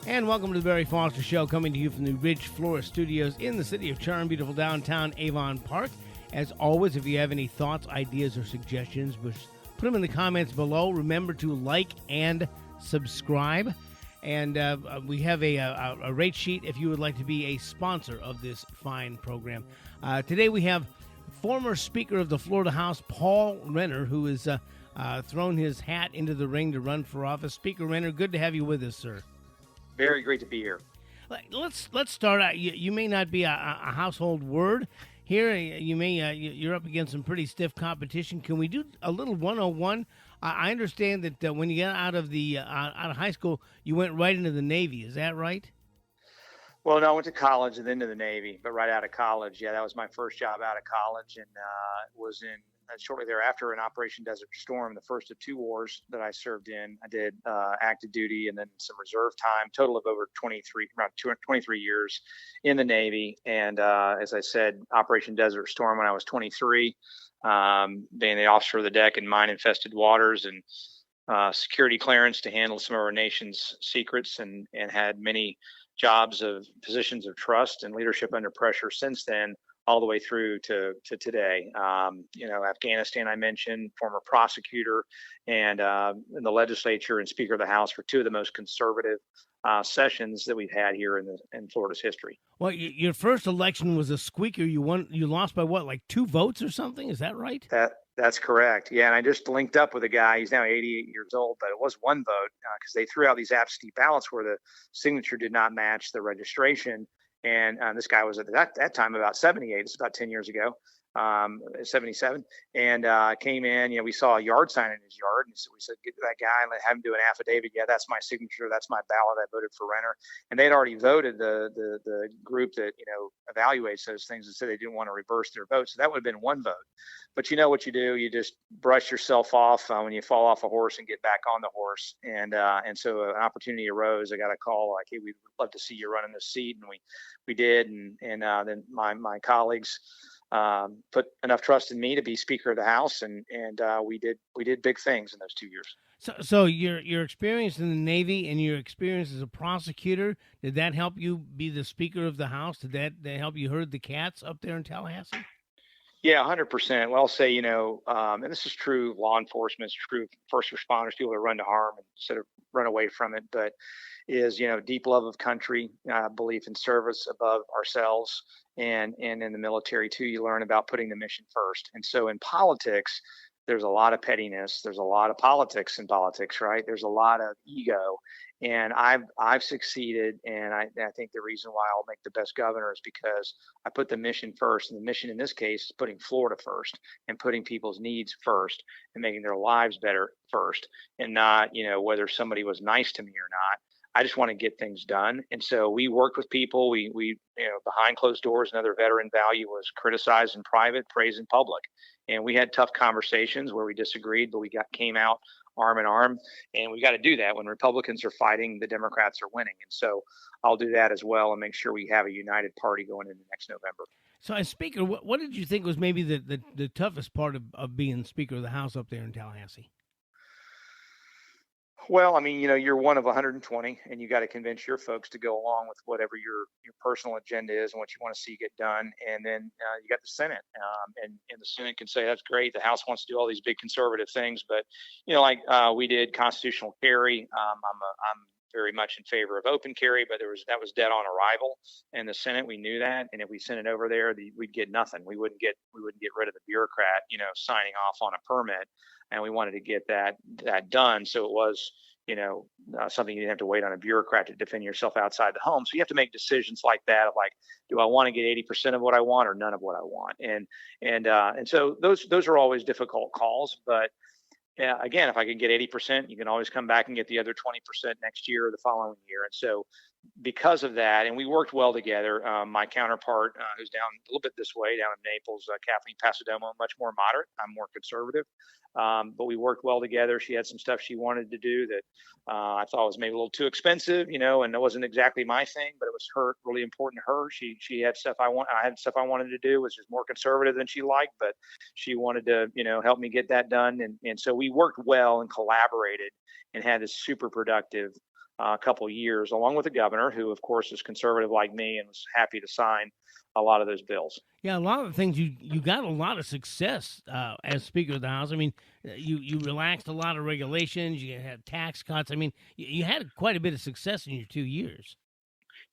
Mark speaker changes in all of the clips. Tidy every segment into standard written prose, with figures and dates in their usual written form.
Speaker 1: And welcome to the Barry Foster Show, coming to you from the Ridge Florida Studios in the city of Charm, beautiful downtown Avon Park. As always, if you have any thoughts, ideas, or suggestions, put them in the comments below. Remember to like and subscribe. And we have a rate sheet if you would like to be a sponsor of this fine program. Today we have former Speaker of the Florida House, Paul Renner, who has thrown his hat into the ring to run for office. Speaker Renner, good to have you with us, sir.
Speaker 2: Very great to be here.
Speaker 1: Let's start out. You may not be a household word here. You're up against some pretty stiff competition. Can we do a little 101? I understand that when you got out of high school, you went right into the Navy. Is that right?
Speaker 2: Well, no, I went to college and then to the Navy, but right out of college, yeah, that was my first job out of college, and was in shortly thereafter in Operation Desert Storm, the first of two wars that I served in. I did active duty and then some reserve time, total of over 23 years in the Navy. And as I said, Operation Desert Storm when I was 23, being the officer of the deck in mine-infested waters and security clearance to handle some of our nation's secrets, and had many jobs of positions of trust and leadership under pressure since then, all the way through to today. Afghanistan, I mentioned, former prosecutor, and in the legislature and Speaker of the House for two of the most conservative sessions that we've had here in Florida's history.
Speaker 1: Well, your first election was a squeaker. You lost by what, like 2 votes or something? Is that right?
Speaker 2: That's correct. Yeah, and I just linked up with a guy. He's now 88 years old, but it was 1 vote because they threw out these absentee ballots where the signature did not match the registration. And this guy was at that time about 78. It's about 10 years ago, 77. And came in. We saw a yard sign in his yard, and so we said, "Get that guy and have him do an affidavit." Yeah, that's my signature. That's my ballot. I voted for Renner. And they'd already voted the group that evaluates those things, and said they didn't want to reverse their vote. So that would have been 1 vote. But you know what you do? You just brush yourself off when you fall off a horse and get back on the horse. And so an opportunity arose. I got a call like, "Hey, we'd love to see you run in this seat," and we did. And then my colleagues put enough trust in me to be Speaker of the House, and we did big things in those 2 years.
Speaker 1: So your experience in the Navy and your experience as a prosecutor, did that help you be the Speaker of the House? Did that help you herd the cats up there in Tallahassee?
Speaker 2: Yeah, 100%. Well, I'll say, and this is true law enforcement, it's true first responders, people that run to harm instead of run away from it, but is, deep love of country, belief in service above ourselves, and in the military too, you learn about putting the mission first. And so in politics, there's a lot of pettiness. There's a lot of politics in politics, right? There's a lot of ego. And I've succeeded, and I think the reason why I'll make the best governor is because I put the mission first. And the mission in this case is putting Florida first and putting people's needs first and making their lives better first, and not, whether somebody was nice to me or not. I just want to get things done. And so we worked with people. We behind closed doors, another veteran value was criticize in private, praise in public. And we had tough conversations where we disagreed, but we came out arm in arm. And we got to do that when Republicans are fighting, the Democrats are winning. And so I'll do that as well and make sure we have a united party going into next November.
Speaker 1: So as Speaker, what did you think was maybe the toughest part of being Speaker of the House up there in Tallahassee?
Speaker 2: Well, I mean, you're one of 120, and you got to convince your folks to go along with whatever your personal agenda is and what you want to see get done. And then you got the Senate, and the Senate can say, that's great. The House wants to do all these big conservative things, but we did constitutional carry. I'm very much in favor of open carry, but that was dead on arrival in the Senate. We knew that, and if we sent it over there, we'd get nothing. We wouldn't get rid of the bureaucrat, signing off on a permit, and we wanted to get that done. So it was, something you didn't have to wait on a bureaucrat to defend yourself outside the home. So you have to make decisions like that of like, do I want to get 80% of what I want or none of what I want? And so those are always difficult calls, but again, if I can get 80%, you can always come back and get the other 20% next year or the following year. And so because of that, and we worked well together, my counterpart, who's down a little bit this way, down in Naples, Kathleen Pasadomo, much more moderate. I'm more conservative. But we worked well together. She had some stuff she wanted to do that I thought was maybe a little too expensive, and it wasn't exactly my thing, but it was really important to her. She had stuff I had stuff I wanted to do, which is more conservative than she liked, but she wanted to, help me get that done. And so we worked well and collaborated and had this super productive a couple of years, along with the governor, who, of course, is conservative like me and was happy to sign a lot of those bills.
Speaker 1: Yeah, a lot of the things you got a lot of success as Speaker of the House. I mean, you relaxed a lot of regulations. You had tax cuts. I mean, you had quite a bit of success in your 2 years.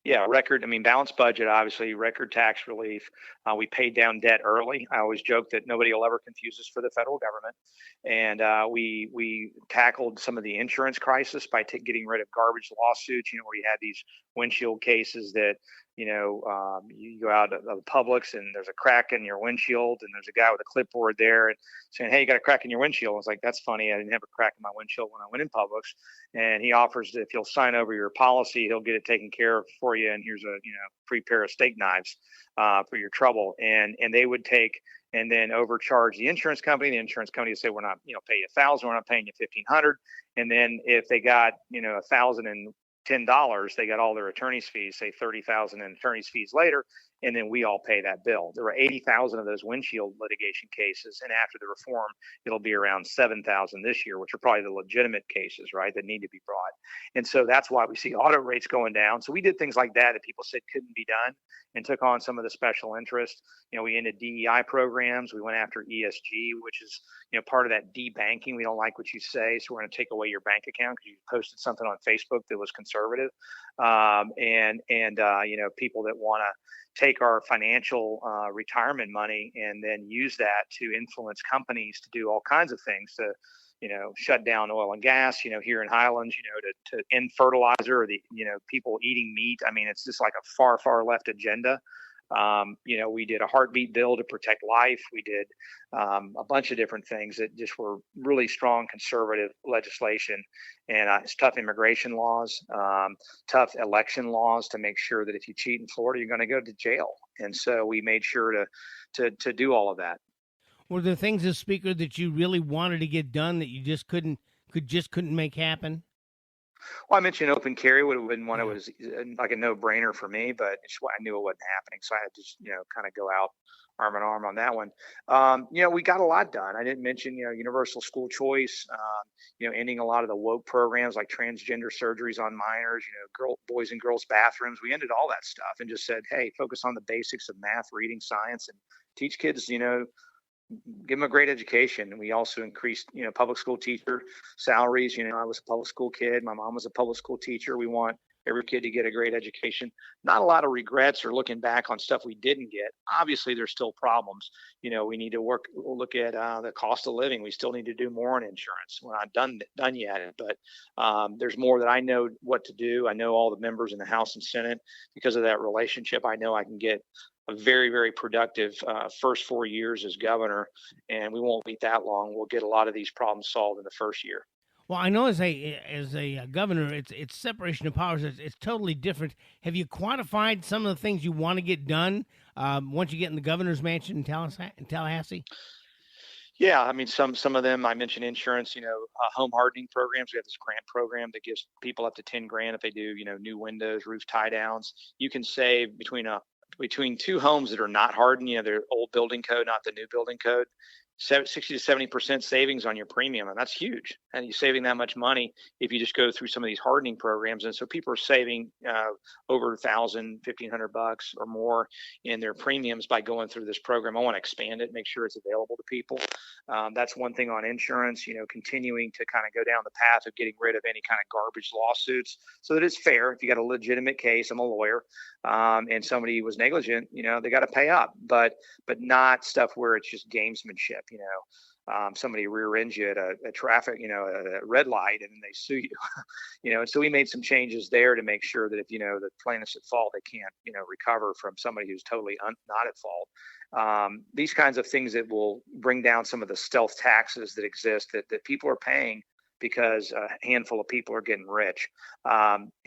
Speaker 2: Yeah, record. I mean, balanced budget, obviously, record tax relief. We paid down debt early. I always joke that nobody will ever confuse us for the federal government. And we tackled some of the insurance crisis by getting rid of garbage lawsuits. Where you had these windshield cases that you go out of Publix and there's a crack in your windshield and there's a guy with a clipboard there and saying, "Hey, you got a crack in your windshield." I was like, "That's funny. I didn't have a crack in my windshield when I went in Publix." And he offers that if you'll sign over your policy, he'll get it taken care of for you. And here's a free pair of steak knives for your trouble. And they would take and then overcharge the insurance company. The insurance company would say, "We're not pay you $1,000. We're not paying you $1,500." And then if they got $1,010, they got all their attorney's fees, say $30,000 in attorney's fees later, and then we all pay that bill. There were 80,000 of those windshield litigation cases, and after the reform, it'll be around 7,000 this year, which are probably the legitimate cases, right, that need to be brought. And so that's why we see auto rates going down. So we did things like that people said couldn't be done, and took on some of the special interest. We ended DEI programs. We went after ESG, which is part of that debanking. We don't like what you say, so we're going to take away your bank account because you posted something on Facebook that was conservative. People that want to take our financial retirement money and then use that to influence companies to do all kinds of things to shut down oil and gas, here in Highlands, to end fertilizer, or the, people eating meat. I mean, it's just like a far, far left agenda. We did a heartbeat bill to protect life. We did a bunch of different things that just were really strong conservative legislation, and it's tough immigration laws, tough election laws to make sure that if you cheat in Florida, you're going to go to jail. And so we made sure to do all of that.
Speaker 1: Were there things as Speaker that you really wanted to get done that you just couldn't make happen?
Speaker 2: Well, I mentioned open carry would have been one. It was like a no-brainer for me, but I knew it wasn't happening, so I had to kind of go out arm in arm on that one. We got a lot done. I didn't mention universal school choice, ending a lot of the woke programs like transgender surgeries on minors, boys and girls bathrooms. We ended all that stuff and just said, hey, focus on the basics of math, reading, science, and teach kids, give them a great education. And we also increased, public school teacher salaries. I was a public school kid. My mom was a public school teacher. We want every kid to get a great education. Not a lot of regrets or looking back on stuff we didn't get. Obviously, there's still problems. We need to look at the cost of living. We still need to do more on insurance. We're not done yet, but there's more that I know what to do. I know all the members in the House and Senate. Because of that relationship, I know I can get a very, very productive first 4 years as governor, and we won't wait that long. We'll get a lot of these problems solved in the first year.
Speaker 1: Well, I know as a governor, it's separation of powers. It's totally different. Have you quantified some of the things you want to get done once you get in the governor's mansion in Tallahassee?
Speaker 2: Yeah, I mean, some of them, I mentioned insurance, home hardening programs. We have this grant program that gives people up to $10,000 if they do, new windows, roof tie downs. You can save between two homes that are not hardened, they're old building code, not the new building code, 60 to 70% savings on your premium. And that's huge. And you're saving that much money if you just go through some of these hardening programs. And so people are saving over $1,000, $1,500 or more in their premiums by going through this program. I want to expand it, make sure it's available to people. That's one thing on insurance, continuing to kind of go down the path of getting rid of any kind of garbage lawsuits so that it's fair. If you got a legitimate case, I'm a lawyer, and somebody was negligent, they got to pay up, but not stuff where it's just gamesmanship. Somebody rear ends you at a traffic, a red light, and then they sue you. And so we made some changes there to make sure that if the plaintiff's at fault, they can't recover from somebody who's totally not at fault. These kinds of things that will bring down some of the stealth taxes that exist that people are paying because a handful of people are getting rich.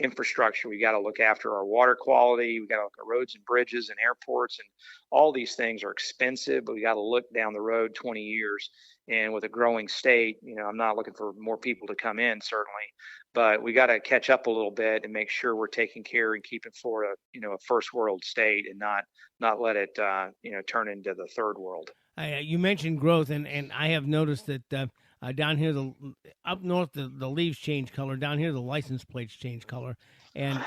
Speaker 2: Infrastructure, we got to look after our water quality. We got to look at roads and bridges and airports, and all these things are expensive, but we got to look down the road 20 years. And with a growing state, I'm not looking for more people to come in, certainly, but we got to catch up a little bit and make sure we're taking care and keeping Florida, a first world state, and not let it, turn into the third world.
Speaker 1: You mentioned growth, and I have noticed that Down here, up north, the leaves change color. Down here, the license plates change color. And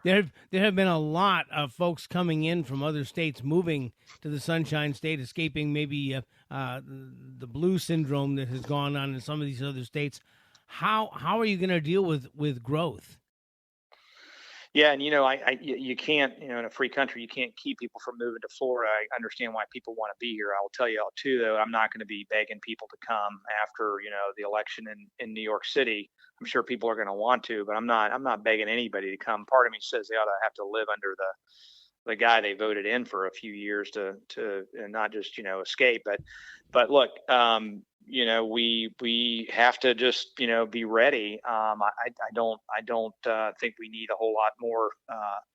Speaker 1: there have been a lot of folks coming in from other states, moving to the Sunshine State, escaping maybe the blue syndrome that has gone on in some of these other states. How are you going to deal with growth?
Speaker 2: Yeah, and you can't, in a free country, you can't keep people from moving to Florida. I understand why people want to be here. I will tell you all too, though, I'm not going to be begging people to come after, the election in New York City. I'm sure people are going to want to, but I'm not begging anybody to come. Part of me says they ought to have to live under the guy they voted in for a few years to and not just escape. But look, we have to just be ready. I don't think we need a whole lot more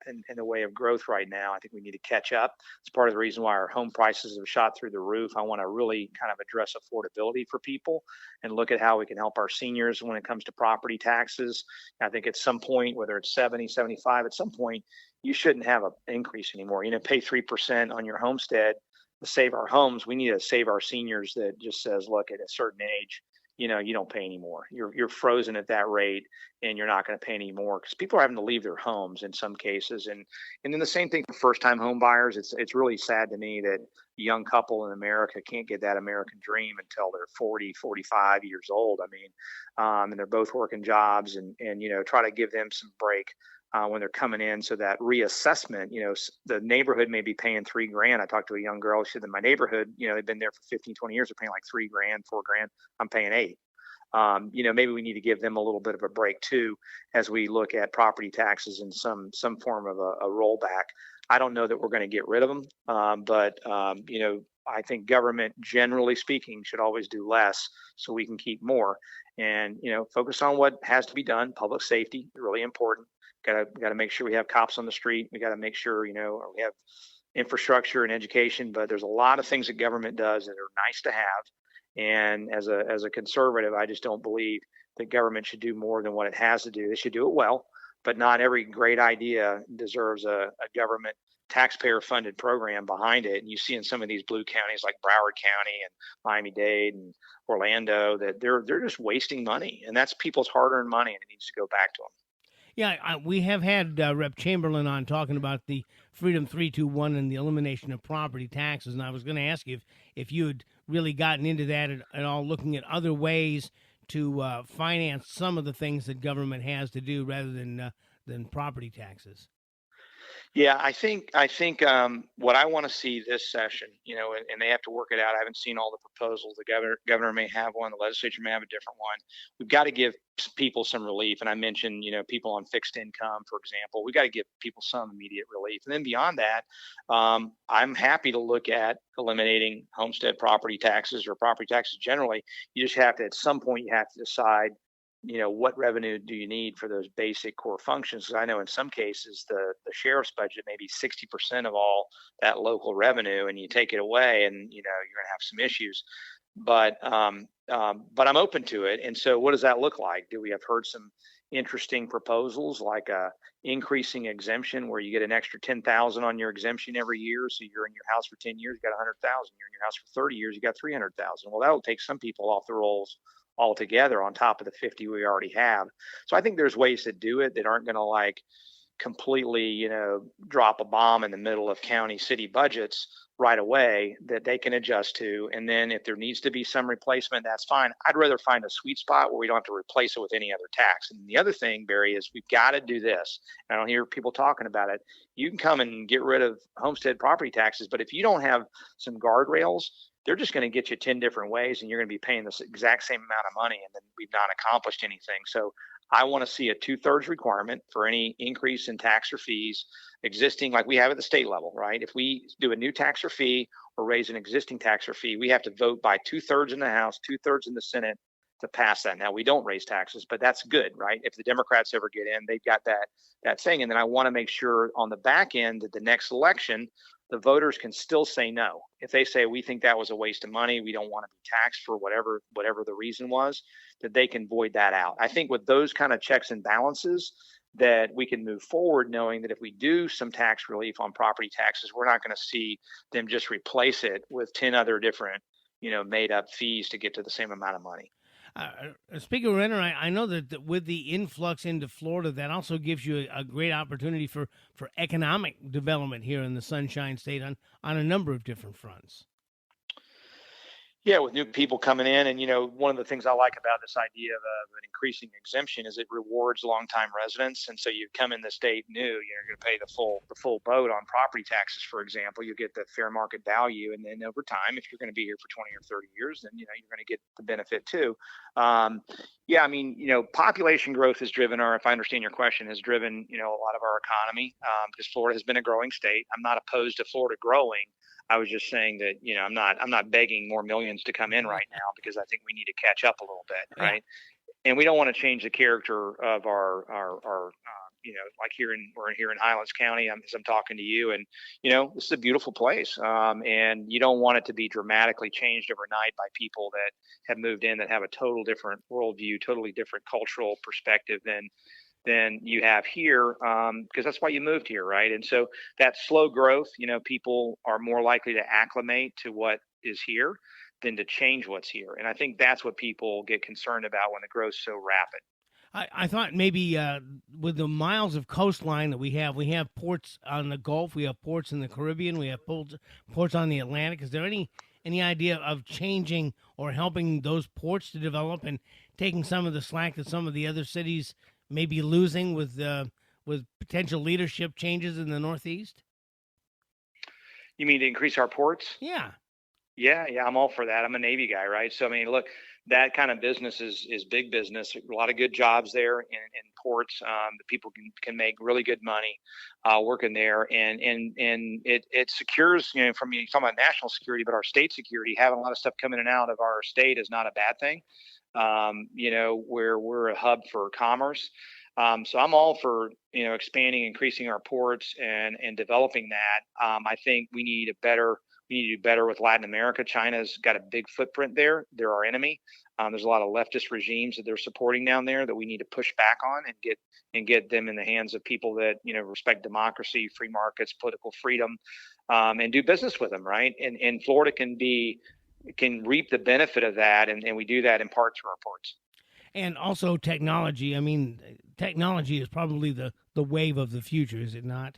Speaker 2: in the way of growth right now. I think we need to catch up. It's part of the reason why our home prices have shot through the roof. I want to really kind of address affordability for people and look at how we can help our seniors when it comes to property taxes. I think at some point, whether it's 70, 75, at some point, you shouldn't have an increase anymore. Pay 3% on your homestead to save our homes. We need to save our seniors that just says, look, at a certain age, you don't pay anymore. You're frozen at that rate, and you're not going to pay anymore because people are having to leave their homes in some cases. And then the same thing for first-time home buyers. It's really sad to me that a young couple in America can't get that American dream until they're 40, 45 years old. I mean, and they're both working jobs, and try to give them some break when they're coming in, so that reassessment, the neighborhood may be paying $3,000. I talked to a young girl. She said, in my neighborhood, they've been there for 15, 20 years. They're paying like $3,000, $4,000. I'm paying $8,000. Maybe we need to give them a little bit of a break too, as we look at property taxes and some form of a rollback. I don't know that we're going to get rid of them, but I think government, generally speaking, should always do less so we can keep more. And focus on what has to be done. Public safety is really important. Got to make sure we have cops on the street. We got to make sure we have infrastructure and education. But there's a lot of things that government does that are nice to have. And as a conservative, I just don't believe that government should do more than what it has to do. They should do it well, but not every great idea deserves a government taxpayer-funded program behind it. And you see in some of these blue counties like Broward County and Miami-Dade and Orlando that they're just wasting money, and that's people's hard-earned money, and it needs to go back to them.
Speaker 1: Yeah, we have had Rep. Chamberlain on talking about the Freedom 321 and the elimination of property taxes, and I was going to ask you if you had really gotten into that at all, looking at other ways to finance some of the things that government has to do rather than property taxes.
Speaker 2: Yeah, I think what I want to see this session, and they have to work it out. I haven't seen all the proposals. The governor may have one. The legislature may have a different one. We've got to give people some relief. And I mentioned, people on fixed income, for example. We've got to give people some immediate relief. And then beyond that, I'm happy to look at eliminating homestead property taxes or property taxes generally. You just have to, at some point, you have to decide, what revenue do you need for those basic core functions? Because I know in some cases the sheriff's budget may be 60% of all that local revenue, and you take it away, and you're going to have some issues. But I'm open to it. And so, what does that look like? We have heard some interesting proposals like a increasing exemption where you get an extra $10,000 on your exemption every year. So you're in your house for 10 years, you got $100,000. You're in your house for 30 years, you got $300,000. Well, that'll take some people off the rolls altogether on top of the 50 we already have. So I think there's ways to do it that aren't going to completely, drop a bomb in the middle of county city budgets right away, that they can adjust to. And then if there needs to be some replacement, that's fine. I'd rather find a sweet spot where we don't have to replace it with any other tax. And the other thing, Barry, is we've got to do this. I don't hear people talking about it. You can come and get rid of homestead property taxes, but if you don't have some guardrails, they're just going to get you 10 different ways, and you're going to be paying the exact same amount of money, and then we've not accomplished anything. So I want to see a 2/3 requirement for any increase in tax or fees existing, like we have at the state level, right? If we do a new tax or fee or raise an existing tax or fee, we have to vote by 2/3 in the House, 2/3 in the Senate to pass that. Now, we don't raise taxes, but that's good, right? If the Democrats ever get in, they've got that thing. And then I want to make sure on the back end that the next election, the voters can still say no. If they say, we think that was a waste of money, we don't want to be taxed for whatever the reason was, that they can void that out. I think with those kind of checks and balances, that we can move forward knowing that if we do some tax relief on property taxes, we're not going to see them just replace it with 10 other different made up fees to get to the same amount of money.
Speaker 1: Speaking of Renner, I know that with the influx into Florida, that also gives you a great opportunity for economic development here in the Sunshine State on a number of different fronts.
Speaker 2: Yeah, with new people coming in, and one of the things I like about this idea of an increasing exemption is it rewards longtime residents. And so you come in the state new, you're going to pay the full boat on property taxes, for example. You get the fair market value, and then over time, if you're going to be here for 20 or 30 years, then you're going to get the benefit too. Yeah, I mean, population growth has driven if I understand your question, has driven a lot of our economy, because Florida has been a growing state. I'm not opposed to Florida growing. I was just saying that I'm not begging more millions to come in right now, because I think we need to catch up a little bit, right? Yeah. And we don't want to change the character of our like we're here in Highlands County. As I'm talking to you, and this is a beautiful place, and you don't want it to be dramatically changed overnight by people that have moved in that have a total different worldview, totally different cultural perspective than you have here, because that's why you moved here, right? And so that slow growth, people are more likely to acclimate to what is here than to change what's here. And I think that's what people get concerned about when the growth's so rapid.
Speaker 1: I thought maybe with the miles of coastline that we have ports on the Gulf, we have ports in the Caribbean, we have ports on the Atlantic. Is there any idea of changing or helping those ports to develop and taking some of the slack that some of the other cities may be losing with potential leadership changes in the Northeast?
Speaker 2: You mean to increase our ports?
Speaker 1: Yeah.
Speaker 2: Yeah, I'm all for that. I'm a Navy guy, right? So I mean, look, that kind of business is big business. A lot of good jobs there in ports. The people can make really good money working there, and it secures, from you talking about national security, but our state security. Having a lot of stuff coming in and out of our state is not a bad thing. Where we're a hub for commerce. So I'm all for, expanding, increasing our ports and developing that. I think we need to do better with Latin America. China's got a big footprint there. They're our enemy. There's a lot of leftist regimes that they're supporting down there that we need to push back on and get them in the hands of people that, respect democracy, free markets, political freedom, and do business with them. Right. And Florida can reap the benefit of that, and we do that in part through our ports.
Speaker 1: And also technology. I mean, technology is probably the wave of the future, is it not?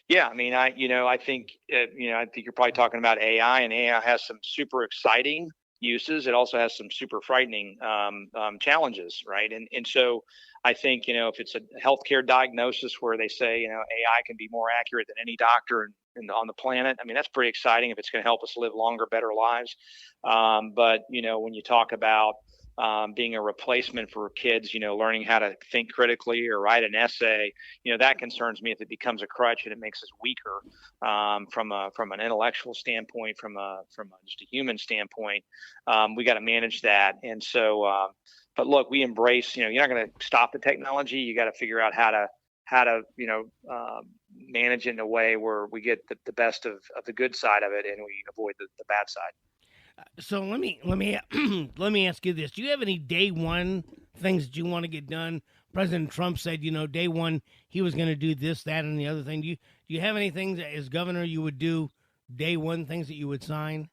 Speaker 2: Yeah, I mean, I think you're probably talking about AI, and AI has some super exciting uses. It also has some super frightening challenges, right? And so I think, if it's a healthcare diagnosis where they say, AI can be more accurate than any doctor on the planet, I mean, that's pretty exciting if it's going to help us live longer, better lives. But, when you talk about being a replacement for kids, learning how to think critically or write an essay, that concerns me if it becomes a crutch and it makes us weaker from an intellectual standpoint, from just a human standpoint. We got to manage that. And so, but look, we embrace, you're not going to stop the technology. You got to figure out how to manage it in a way where we get the best of the good side of it and we avoid the bad side.
Speaker 1: So let me let me ask you this: do you have any day one things that you want to get done? President Trump said, day one he was going to do this, that, and the other thing. Do you have anything that as governor you would do day one, things that you would sign?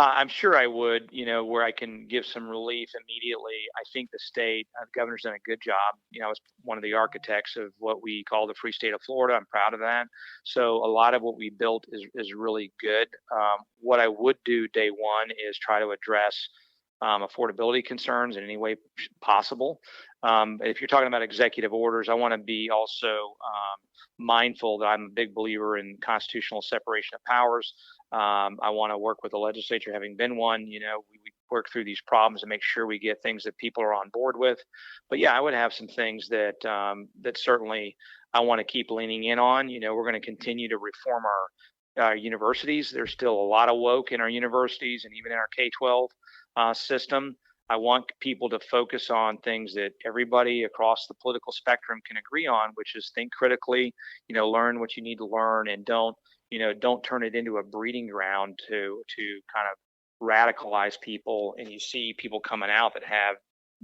Speaker 2: I'm sure I would, where I can give some relief immediately. I think the governor's done a good job. I was one of the architects of what we call the free state of Florida. I'm proud of that. So a lot of what we built is really good. What I would do day one is try to address affordability concerns in any way possible. If you're talking about executive orders, I want to be also mindful that I'm a big believer in constitutional separation of powers. I want to work with the legislature, having been one. We work through these problems and make sure we get things that people are on board with. But yeah, I would have some things that certainly I want to keep leaning in on. We're going to continue to reform our universities. There's still a lot of woke in our universities and even in our K-12 system. I want people to focus on things that everybody across the political spectrum can agree on, which is think critically, learn what you need to learn, and don't turn it into a breeding ground to kind of radicalize people. And you see people coming out that have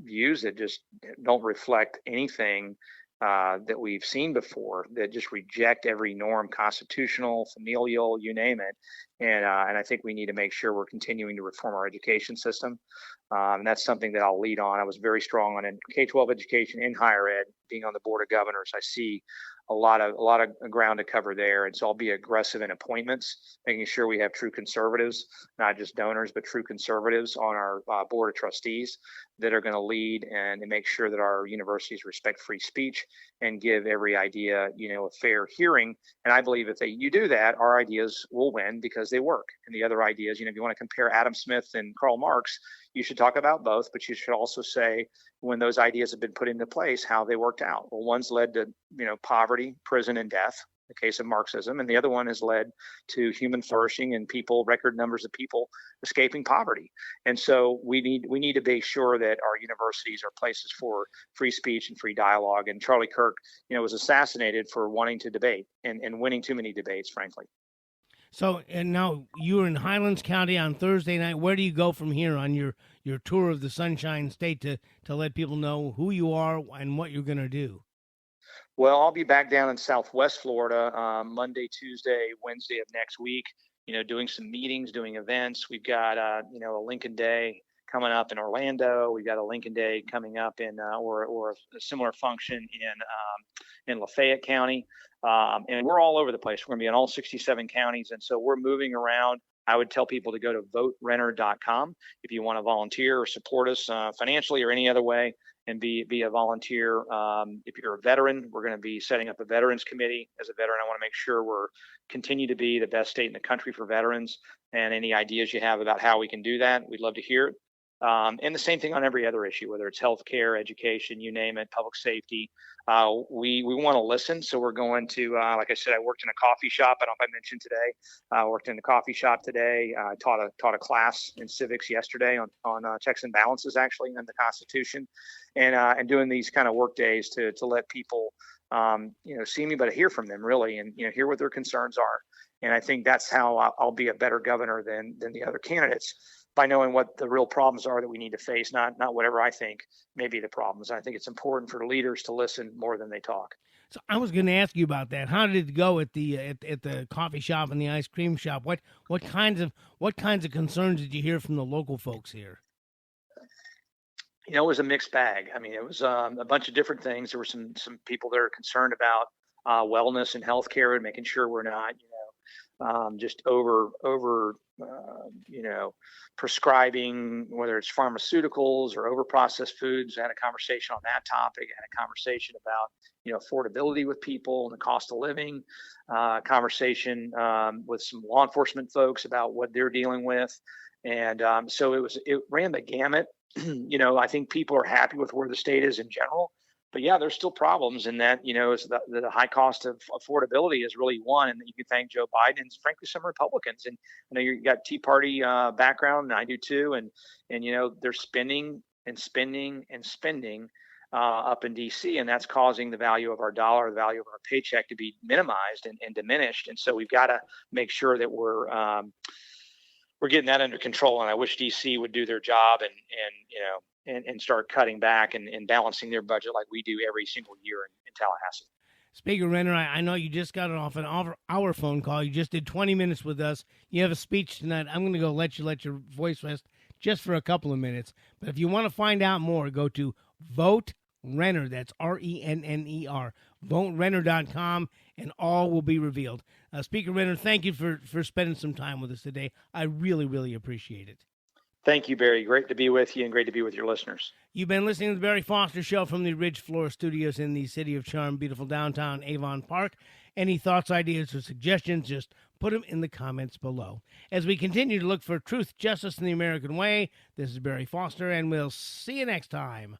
Speaker 2: views that just don't reflect anything that we've seen before that just reject every norm, constitutional, familial, you name it. And I think we need to make sure we're continuing to reform our education system. And that's something that I'll lead on. I was very strong on in K-12 education in higher ed. Being on the board of governors, I see a lot of ground to cover there, and so I'll be aggressive in appointments, making sure we have true conservatives, not just donors, but true conservatives on our board of trustees that are going to lead and make sure that our universities respect free speech and give every idea, a fair hearing. And I believe if you do that, our ideas will win because they work. And the other ideas, if you want to compare Adam Smith and Karl Marx, you should talk about both, but you should also say when those ideas have been put into place, how they worked out. Well, one's led to, poverty, prison, and death, the case of Marxism, and the other one has led to human flourishing and record numbers of people escaping poverty. And so we need to be sure that our universities are places for free speech and free dialogue. And Charlie Kirk, was assassinated for wanting to debate and winning too many debates, frankly.
Speaker 1: So, and now you were in Highlands County on Thursday night. Where do you go from here on your tour of the Sunshine State to let people know who you are and what you're going to do?
Speaker 2: Well, I'll be back down in Southwest Florida Monday, Tuesday, Wednesday of next week, doing some meetings, doing events. We've got, a Lincoln Day coming up in Orlando. We've got a Lincoln Day coming up in or a similar function in Lafayette County. And we're all over the place. We're going to be in all 67 counties. And so we're moving around. I would tell people to go to voterenner.com if you want to volunteer or support us financially or any other way and be a volunteer. If you're a veteran, we're going to be setting up a veterans committee. As a veteran, I want to make sure we're continue to be the best state in the country for veterans, and any ideas you have about how we can do that, we'd love to hear it. And the same thing on every other issue, whether it's healthcare, education, you name it, public safety. We want to listen. So we're going to, like I said, I worked in a coffee shop. I don't know if I mentioned today. I worked in a coffee shop today. I taught a class in civics yesterday on checks and balances, actually, in the Constitution, and doing these kind of work days to let people, see me, but hear from them really, and hear what their concerns are. And I think that's how I'll be a better governor than the other candidates, by knowing what the real problems are that we need to face, not whatever I think may be the problems. I think it's important for leaders to listen more than they talk.
Speaker 1: So I was going to ask you about that. How did it go at the coffee shop and the ice cream shop? What kinds of concerns did you hear from the local folks here?
Speaker 2: It was a mixed bag. I mean, it was a bunch of different things. There were some people that are concerned about wellness and healthcare and making sure we're not, just over prescribing, whether it's pharmaceuticals or over processed foods. I had a conversation on that topic. I had a conversation about, affordability with people and the cost of living, conversation with some law enforcement folks about what they're dealing with. And so it ran the gamut. I think people are happy with where the state is in general. But yeah, there's still problems in that, is the high cost of affordability is really one. And you can thank Joe Biden and frankly some Republicans. And I know you got Tea Party background, and I do too. And they're spending and spending and spending up in D.C. and that's causing the value of our dollar, the value of our paycheck to be minimized and diminished. And so we've got to make sure that we're getting that under control. And I wish D.C. would do their job and start cutting back and balancing their budget like we do every single year in Tallahassee.
Speaker 1: Speaker Renner, I know you just got off an hour phone call. You just did 20 minutes with us. You have a speech tonight. I'm going to go let your voice rest just for a couple of minutes. But if you want to find out more, go to Vote Renner. That's RENNER. VoteRenner.com, and all will be revealed. Speaker Renner, thank you for spending some time with us today. I really, really appreciate it.
Speaker 2: Thank you, Barry. Great to be with you and great to be with your listeners.
Speaker 1: You've been listening to the Barry Foster Show from the Ridge Floor Studios in the city of charm, beautiful downtown Avon Park. Any thoughts, ideas, or suggestions, just put them in the comments below. As we continue to look for truth, justice, and the American way, this is Barry Foster, and we'll see you next time.